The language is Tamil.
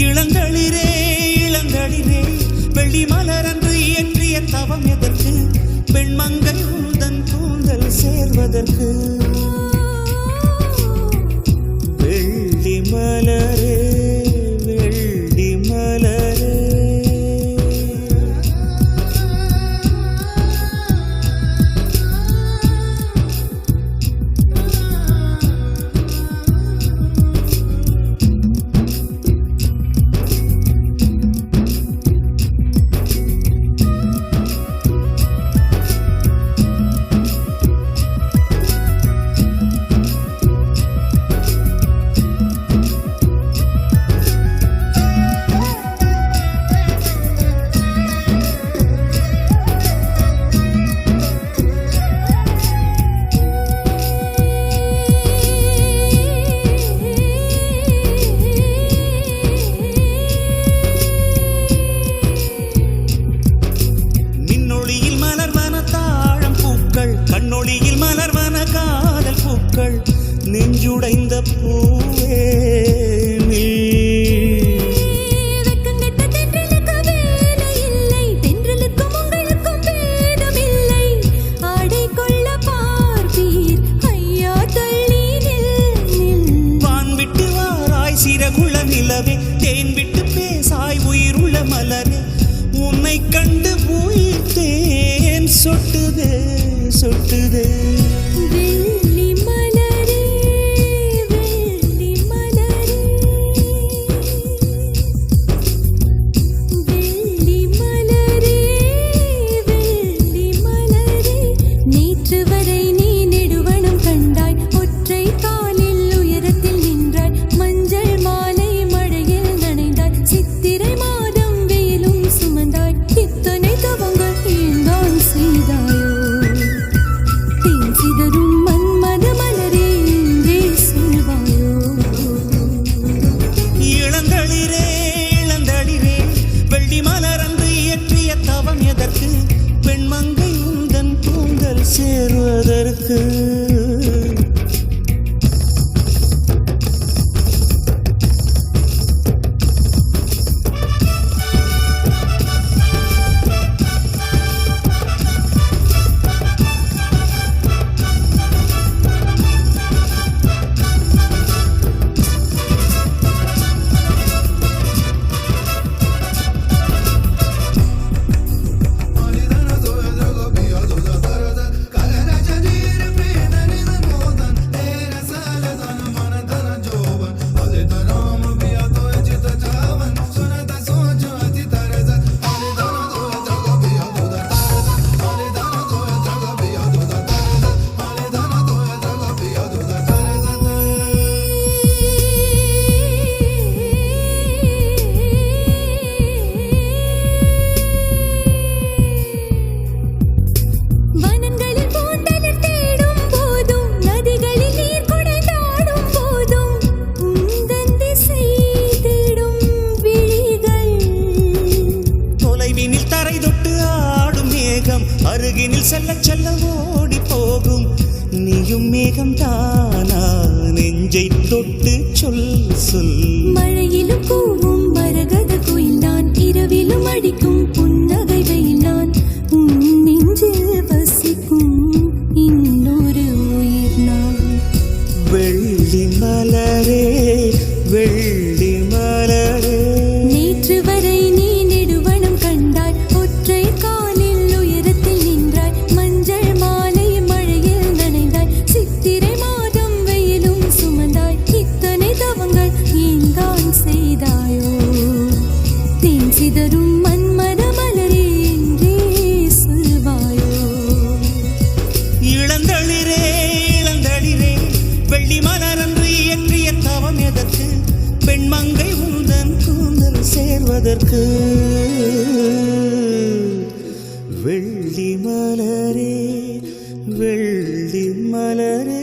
இளங்களிரே இளங்களிரே வெள்ளி மலரன்று இயற்றிய தவம் எதற்கு பெண்மங்கை உந்தன் கூந்தல் சேர்வதற்கு வெள்ளி மலரே வெள்ளி மலரே கண்ணொளியில் மலர்வன காதல் பூக்கள் நெஞ்சுடைந்த பூவே வெக்கங்கெட்ட தென்றலுக்கு வேலை இல்லை தென்றலுக்கும் உங்களுக்கும் பேதம் இல்லை ஆடை கொள்ள பார்ப்பீர் ஐயா தள்ளி நில் வான் விட்டு வாராய் சிறகுள்ள நிலவே தேன் விட்டு பேசாய் உயிருள்ள மலரே உன்னை கண்டு உயிர் தேன் சொட்டுதே சொட்டுதே வெள்ளி மலரே வெள்ளி மலரே வெள்ளி மலரே வெள்ளி மலரே நேற்று வரை நீ நெடுவனம் கண்டாய் ஒற்றை காலில் உயரத்தில் நின்றாய் மஞ்சள் மாலை மழையில் நனைந்தாய் சித்திரை மாதம் வெயிலும் சுமந்தாய் இத்தனை தவங்கள் ஏன்தான் செய்தாயோ சிதறும் மன்மத மலரே என்றே சொல்வாயோ இளந்தளிரே இளந்தளிரே வெள்ளி மலரன்று இயற்றிய தவம் எதற்கு பெண்மங்கை உந்தன் கூந்தல் சேருவதற்கு அருகினில் செல்ல செல்ல ஓடி போகும் நீயும் மேகம் தானா நெஞ்சை தொட்டு சொல் சொல் மழையிலும் கூவும் மரகத குயில் நான் இரவிலும் அடிக்கும் புன்னகை வெயில் நான் உன் நெஞ்சில் வசிக்கும் கேட்பதற்கு வெள்ளி மலரே வெள்ளி மலரே